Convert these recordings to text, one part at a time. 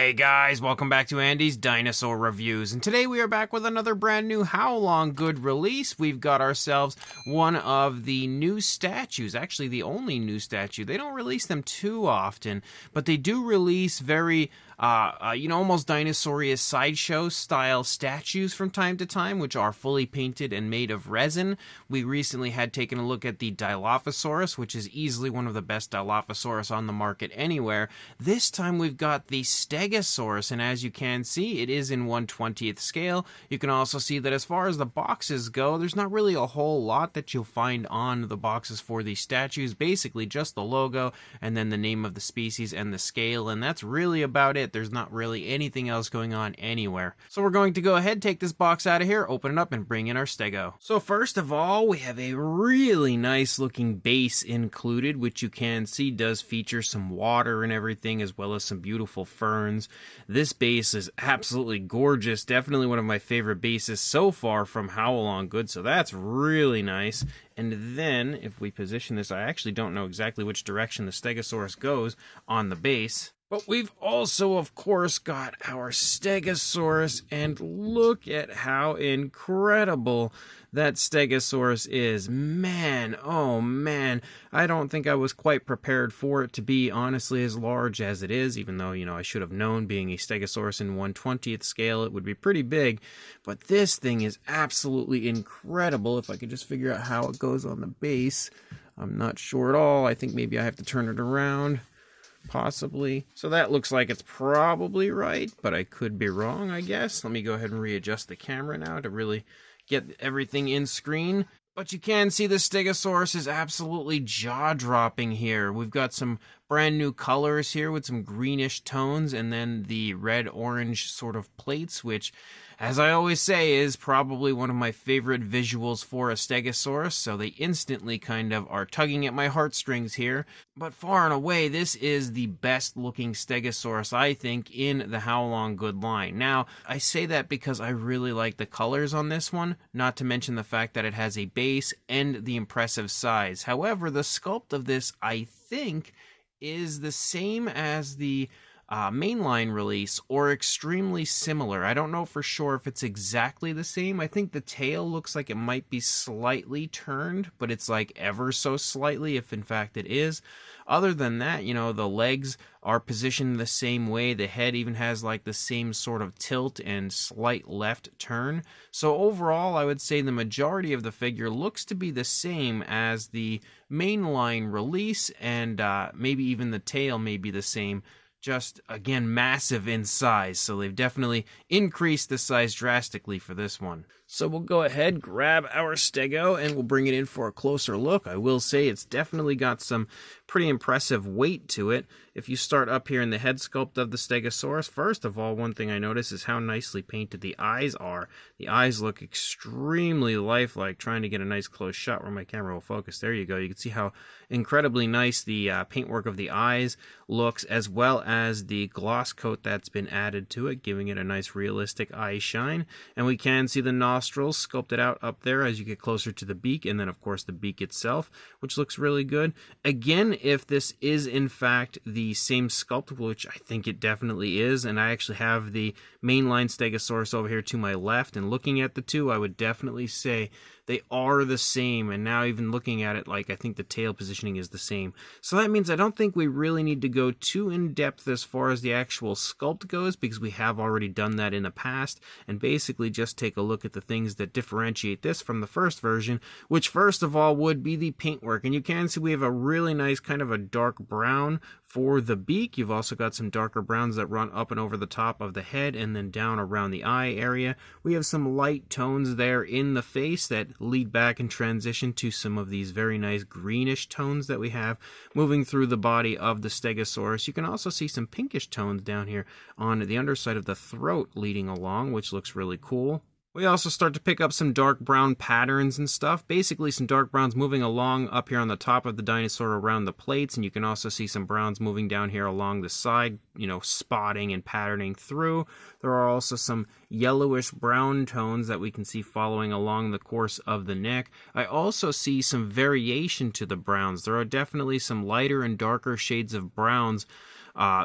Hey guys, welcome back to Andy's Dinosaur Reviews, and today we are back with another brand new Haolonggood release. We've got ourselves one of the new statues, actually the only new statue. They don't release them too often, but they do release very almost dinosaurious sideshow style statues from time to time, which are fully painted and made of resin. We recently had taken a look at the Dilophosaurus, which is easily one of the best Dilophosaurus on the market anywhere. This time we've got the Stegosaurus, and as you can see, it is in 1/20th scale. You can also see that as far as the boxes go, there's not really a whole lot that you'll find on the boxes for these statues. Basically just the logo and then the name of the species and the scale, and that's really about it. There's not really anything else going on anywhere. So we're going to go ahead, take this box out of here, open it up, and bring in our Stego. So first of all, we have a really nice looking base included, which you can see does feature some water and everything, as well as some beautiful ferns. This base is absolutely gorgeous. Definitely one of my favorite bases so far from Haolonggood, so that's really nice. And then, if we position this, I actually don't know exactly which direction the Stegosaurus goes on the base. But we've also, of course, got our Stegosaurus, and look at how incredible that Stegosaurus is. Man, oh man, I don't think I was quite prepared for it to be honestly as large as it is, even though, I should have known, being a Stegosaurus in 1/20th scale, it would be pretty big. But this thing is absolutely incredible. If I could just figure out how it goes on the base. I'm not sure at all. I think maybe I have to turn it around. Possibly. So that looks like it's probably right, but I could be wrong, I guess. Let me go ahead and readjust the camera now to really get everything in screen. But you can see the Stegosaurus is absolutely jaw-dropping here. We've got some brand new colors here with some greenish tones, and then the red-orange sort of plates, which, as I always say, is probably one of my favorite visuals for a Stegosaurus, so they instantly kind of are tugging at my heartstrings here. But far and away, this is the best looking Stegosaurus, I think, in the Haolonggood line. Now, I say that because I really like the colors on this one, not to mention the fact that it has a base and the impressive size. However, the sculpt of this, I think, is the same as the mainline release, or extremely similar. I don't know for sure if it's exactly the same. I think the tail looks like it might be slightly turned, but it's like ever so slightly, if in fact it is. Other than that, the legs are positioned the same way. The head even has like the same sort of tilt and slight left turn. So overall, I would say the majority of the figure looks to be the same as the mainline release, and maybe even the tail may be the same. Just, again, massive in size, so they've definitely increased the size drastically for this one. So we'll go ahead, grab our Stego, and we'll bring it in for a closer look. I will say it's definitely got some pretty impressive weight to it. If you start up here in the head sculpt of the Stegosaurus, first of all, one thing I notice is how nicely painted the eyes are. The eyes look extremely lifelike. Trying to get a nice close shot where my camera will focus. There you go. You can see how incredibly nice the paintwork of the eyes looks, as well as the gloss coat that's been added to it, giving it a nice realistic eye shine. And we can see the nostrils sculpted out up there as you get closer to the beak, and then of course the beak itself, which looks really good. Again, if this is in fact the same sculpt, which I think it definitely is, and I actually have the mainline Stegosaurus over here to my left, and looking at the two, I would definitely say they are the same. And now even looking at it, like, I think the tail positioning is the same. So that means I don't think we really need to go too in depth as far as the actual sculpt goes, because we have already done that in the past, and basically just take a look at the things that differentiate this from the first version, which first of all would be the paintwork. And you can see we have a really nice kind of a dark brown for the beak. You've also got some darker browns that run up and over the top of the head and then down around the eye area. We have some light tones there in the face that lead back and transition to some of these very nice greenish tones that we have moving through the body of the Stegosaurus. You can also see some pinkish tones down here on the underside of the throat leading along, which looks really cool. We also start to pick up some dark brown patterns and stuff. Basically some dark browns moving along up here on the top of the dinosaur around the plates, and you can also see some browns moving down here along the side, spotting and patterning through. There are also some yellowish brown tones that we can see following along the course of the neck. I also see some variation to the browns. There are definitely some lighter and darker shades of browns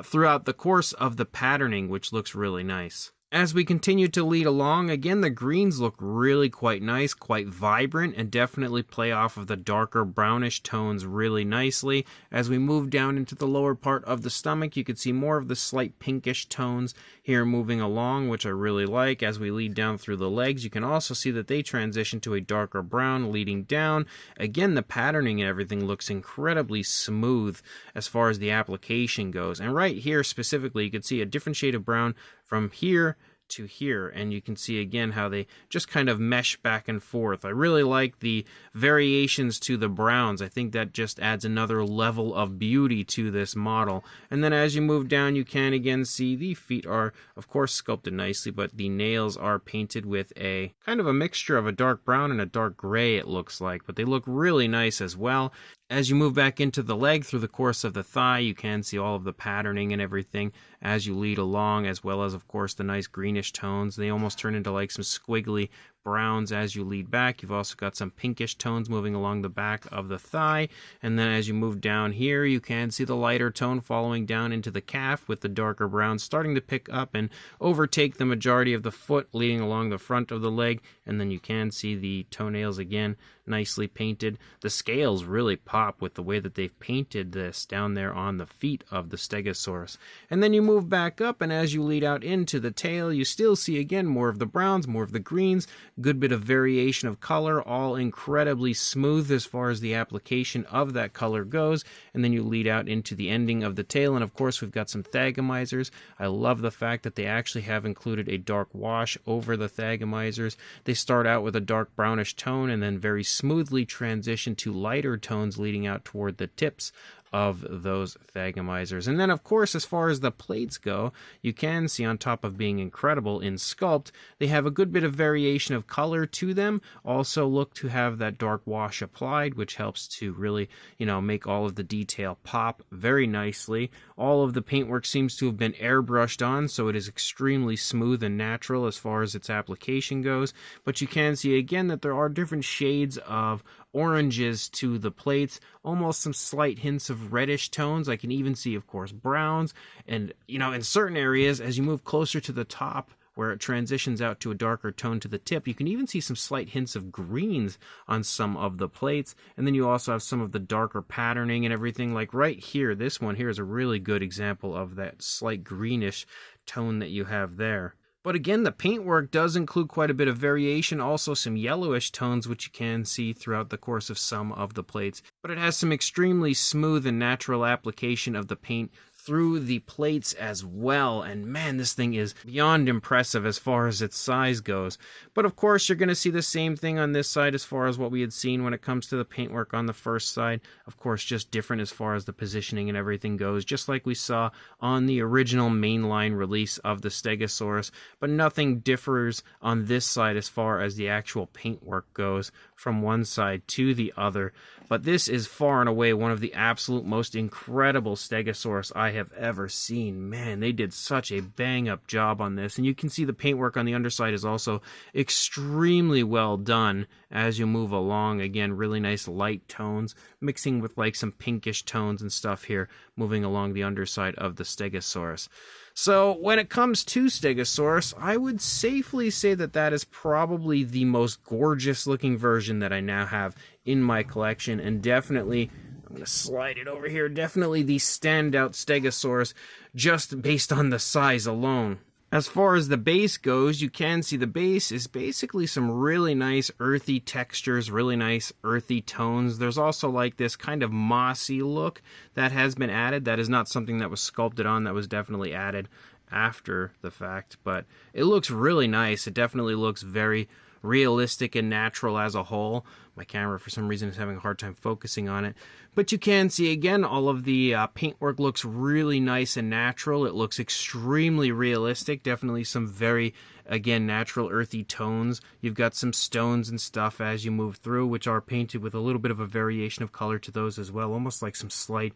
throughout the course of the patterning, which looks really nice. As we continue to lead along, again, the greens look really quite nice, quite vibrant, and definitely play off of the darker brownish tones really nicely. As we move down into the lower part of the stomach, you can see more of the slight pinkish tones here moving along, which I really like. As we lead down through the legs, you can also see that they transition to a darker brown leading down. Again, the patterning and everything looks incredibly smooth as far as the application goes. And right here specifically, you can see a different shade of brown from here to here, and you can see again how they just kind of mesh back and forth. I really like the variations to the browns. I think that just adds another level of beauty to this model. And then as you move down, you can again see the feet are of course sculpted nicely, but the nails are painted with a kind of a mixture of a dark brown and a dark gray, it looks like, but they look really nice as well. As you move back into the leg through the course of the thigh, you can see all of the patterning and everything as you lead along, as well as, of course, the nice greenish tones. They almost turn into like some squiggly browns as you lead back. You've also got some pinkish tones moving along the back of the thigh. And then as you move down here, you can see the lighter tone following down into the calf, with the darker browns starting to pick up and overtake the majority of the foot, leading along the front of the leg. And then you can see the toenails again, nicely painted. The scales really pop with the way that they've painted this down there on the feet of the Stegosaurus. And then you move back up, and as you lead out into the tail, you still see again more of the browns, more of the greens, good bit of variation of color, all incredibly smooth as far as the application of that color goes. And then you lead out into the ending of the tail, and of course we've got some thagomizers. I love the fact that they actually have included a dark wash over the thagomizers. They start out with a dark brownish tone and then very smoothly transition to lighter tones leading out toward the tips of those thagomizers. And then of course, as far as the plates go, you can see, on top of being incredible in sculpt, they have a good bit of variation of color to them. Also look to have that dark wash applied, which helps to really, make all of the detail pop very nicely. All of the paintwork seems to have been airbrushed on, so it is extremely smooth and natural as far as its application goes. But you can see again that there are different shades of oranges to the plates, almost some slight hints of reddish tones. I can even see, of course, browns, and in certain areas as you move closer to the top where it transitions out to a darker tone to the tip, you can even see some slight hints of greens on some of the plates. And then you also have some of the darker patterning and everything, like right here. This one here is a really good example of that slight greenish tone that you have there. But again, the paintwork does include quite a bit of variation, also some yellowish tones, which you can see throughout the course of some of the plates. But it has some extremely smooth and natural application of the paint through the plates as well. And man, this thing is beyond impressive as far as its size goes. But of course, you're going to see the same thing on this side as far as what we had seen when it comes to the paintwork on the first side. Of course, just different as far as the positioning and everything goes, just like we saw on the original mainline release of the Stegosaurus. But nothing differs on this side as far as the actual paintwork goes from one side to the other. But this is far and away one of the absolute most incredible Stegosaurus I have ever seen. Man, they did such a bang-up job on this. And you can see the paintwork on the underside is also extremely well done as you move along. Again, really nice light tones, mixing with like some pinkish tones and stuff here, moving along the underside of the Stegosaurus. So when it comes to Stegosaurus, I would safely say that that is probably the most gorgeous looking version that I now have in my collection, and definitely, I'm going to slide it over here, definitely the standout Stegosaurus just based on the size alone. As far as the base goes, you can see the base is basically some really nice earthy textures, really nice earthy tones. There's also like this kind of mossy look that has been added. That is not something that was sculpted on, that was definitely added after the fact, but it looks really nice. It definitely looks very realistic and natural as a whole. My camera, for some reason, is having a hard time focusing on it. But you can see, again, all of the paintwork looks really nice and natural. It looks extremely realistic. Definitely some very, again, natural, earthy tones. You've got some stones and stuff as you move through, which are painted with a little bit of a variation of color to those as well. Almost like some slight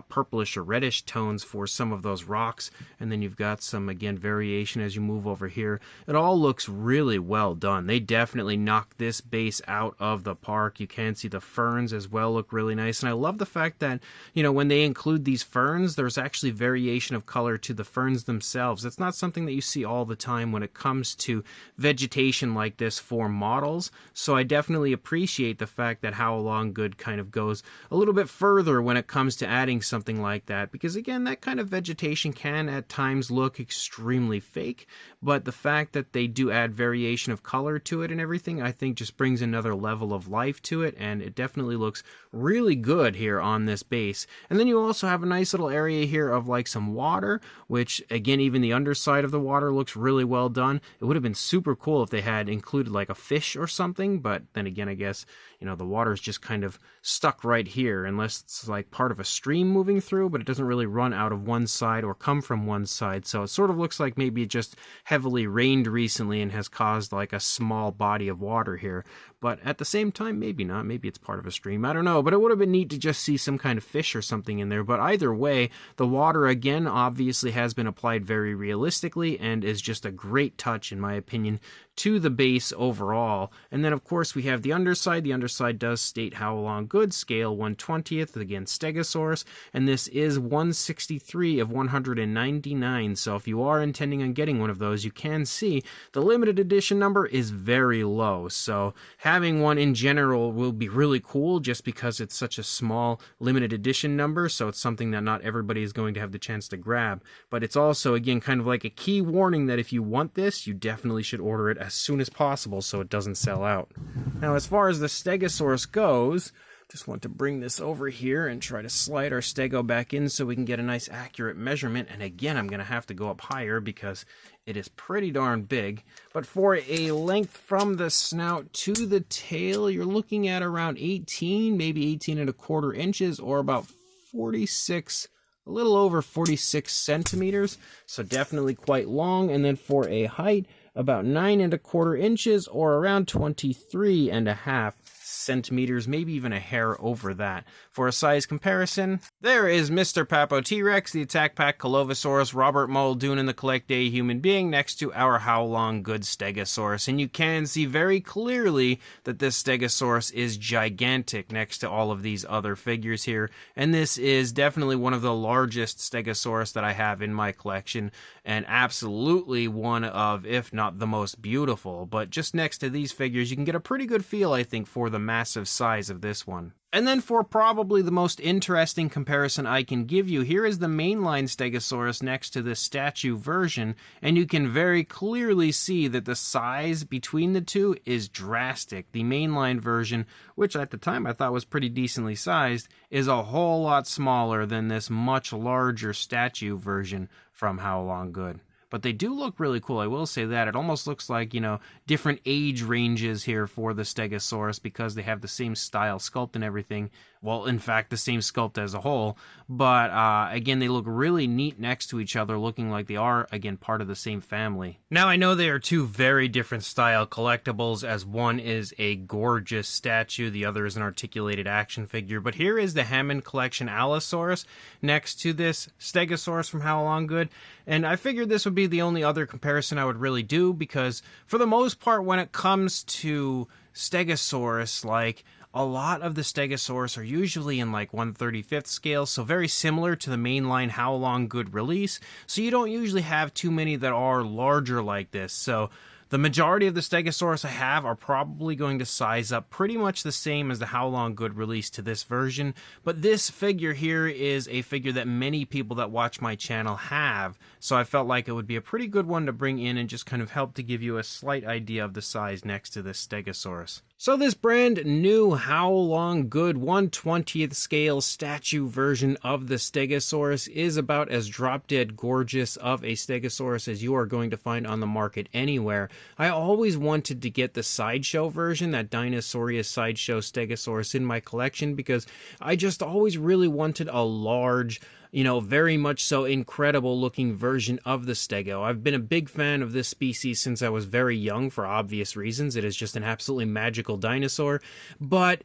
purplish or reddish tones for some of those rocks. And then you've got some, again, variation as you move over here. It all looks really well done. They definitely knocked this base out of the park. You can see the ferns as well look really nice. And I love the fact that, you know, when they include these ferns, there's actually variation of color to the ferns themselves. It's not something that you see all the time when it comes to vegetation like this for models. So I definitely appreciate the fact that Haolonggood kind of goes a little bit further when it comes to adding something like that, because again, that kind of vegetation can at times look extremely fake, but the fact that they do add variation of color to it and everything, I think just brings another level of life to it, and it definitely looks really good here on this base. And then you also have a nice little area here of like some water, which again, even the underside of the water looks really well done. It would have been super cool if they had included like a fish or something, but then again, I guess, you know, the water is just kind of stuck right here unless it's like part of a stream moving through, but it doesn't really run out of one side or come from one side. So it sort of looks like maybe it just heavily rained recently and has caused like a small body of water here. But at the same time, maybe not. Maybe it's part of a stream. I don't know. But it would have been neat to just see some kind of fish or something in there. But either way, the water, again, obviously has been applied very realistically and is just a great touch, in my opinion, to the base overall. And then, of course, we have the underside. The underside does state Haolonggood, scale 1/20th, again, Stegosaurus. And this is 163 of 199. So if you are intending on getting one of those, you can see the limited edition number is very low. So having one in general will be really cool just because it's such a small limited edition number. So it's something that not everybody is going to have the chance to grab. But it's also, again, kind of like a key warning that if you want this, you definitely should order it as soon as possible so it doesn't sell out. Now, as far as the Stegosaurus goes, just want to bring this over here and try to slide our Stego back in so we can get a nice accurate measurement. And again, I'm going to have to go up higher because it is pretty darn big. But for a length from the snout to the tail, you're looking at around 18, maybe 18¼ inches, or about 46, a little over 46 centimeters. So definitely quite long. And then for a height, about 9¼ inches, or around 23½ centimeters, maybe even a hair over that. For a size comparison, there is Mr. Papo T-Rex, the Attack Pack Colovosaurus, Robert Muldoon, and the Collect Day Human Being next to our Haolonggood Stegosaurus. And you can see very clearly that this Stegosaurus is gigantic next to all of these other figures here. And this is definitely one of the largest Stegosaurus that I have in my collection, and absolutely one of, if not the most beautiful. But just next to these figures, you can get a pretty good feel, I think, for the massive size of this one. And then for probably the most interesting comparison I can give you, here is the mainline Stegosaurus next to this statue version, and you can very clearly see that the size between the two is drastic. The mainline version, which at the time I thought was pretty decently sized, is a whole lot smaller than this much larger statue version from Haolonggood. But they do look really cool, I will say that. It almost looks like, you know, different age ranges here for the Stegosaurus because they have the same style sculpt and everything. Well, in fact, the same sculpt as a whole. But, again, they look really neat next to each other, looking like they are, again, part of the same family. Now, I know they are two very different style collectibles, as one is a gorgeous statue, the other is an articulated action figure. But here is the Hammond Collection Allosaurus next to this Stegosaurus from Haolonggood. And I figured this would be the only other comparison I would really do, because for the most part, when it comes to Stegosaurus, like, a lot of the Stegosaurus are usually in like 1/35th scale, so very similar to the mainline Haolonggood release. So you don't usually have too many that are larger like this. So the majority of the Stegosaurus I have are probably going to size up pretty much the same as the Haolonggood release to this version. But this figure here is a figure that many people that watch my channel have. So I felt like it would be a pretty good one to bring in and just kind of help to give you a slight idea of the size next to this Stegosaurus. So this brand new Haolonggood 1/20th scale statue version of the Stegosaurus is about as drop-dead gorgeous of a Stegosaurus as you are going to find on the market anywhere. I always wanted to get the sideshow version, that Dinosaurius sideshow Stegosaurus in my collection, because I just always really wanted a large, very much so incredible looking version of the Stego. I've been a big fan of this species since I was very young for obvious reasons. It is just an absolutely magical dinosaur. But,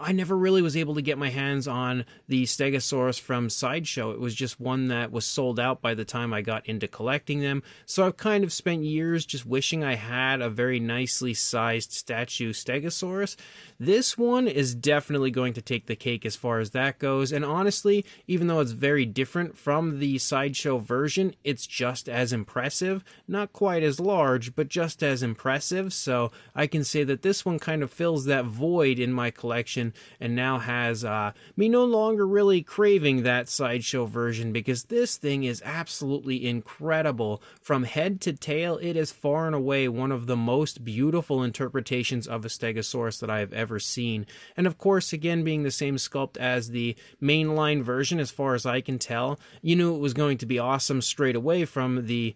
I never really was able to get my hands on the Stegosaurus from Sideshow. It was just one that was sold out by the time I got into collecting them. So I've kind of spent years just wishing I had a very nicely sized statue Stegosaurus. This one is definitely going to take the cake as far as that goes. And honestly, even though it's very different from the Sideshow version, it's just as impressive. Not quite as large, but just as impressive. So I can say that this one kind of fills that void in my collection and now has me no longer really craving that Sideshow version, because this thing is absolutely incredible. From head to tail, it is far and away one of the most beautiful interpretations of a Stegosaurus that I have ever seen. And of course, again, being the same sculpt as the mainline version, as far as I can tell, you knew it was going to be awesome straight away from the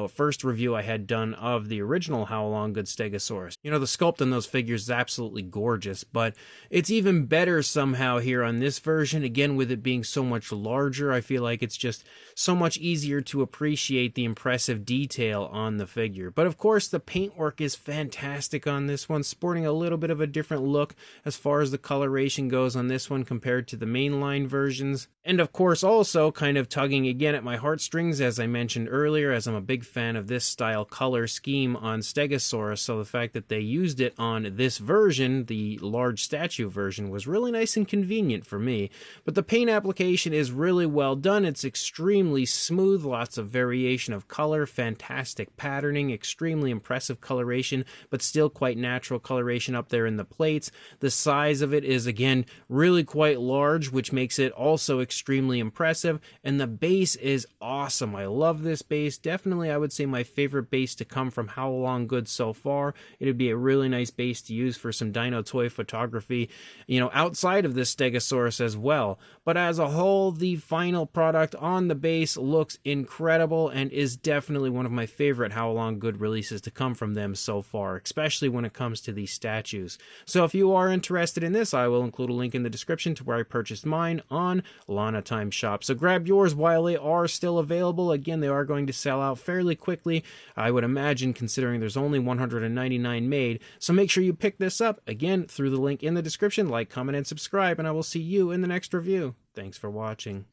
first review I had done of the original Haolonggood Stegosaurus. The sculpt on those figures is absolutely gorgeous, but it's even better somehow here on this version. Again, with it being so much larger, I feel like it's just so much easier to appreciate the impressive detail on the figure. But of course, the paintwork is fantastic on this one, sporting a little bit of a different look as far as the coloration goes on this one compared to the mainline versions. And of course, also kind of tugging again at my heartstrings, as I mentioned earlier, as I'm a big fan of this style color scheme on Stegosaurus, so the fact that they used it on this version, the large statue version, was really nice and convenient for me. But the paint application is really well done. It's extremely smooth, lots of variation of color, fantastic patterning, extremely impressive coloration, but still quite natural coloration up there in the plates. The size of it is, again, really quite large, which makes it also extremely impressive, and the base is awesome. I love this base. Definitely, I would say my favorite base to come from Haolonggood so far. It would be a really nice base to use for some dino toy photography, outside of this Stegosaurus as well. But as a whole, the final product on the base looks incredible and is definitely one of my favorite Haolonggood releases to come from them so far, especially when it comes to these statues. So if you are interested in this, I will include a link in the description to where I purchased mine on Lana Time Shop. So grab yours while they are still available. Again, they are going to sell out fairly quickly, I would imagine, considering there's only 199 made. So make sure you pick this up, again, through the link in the description. Like, comment, and subscribe, and I will see you in the next review. Thanks for watching.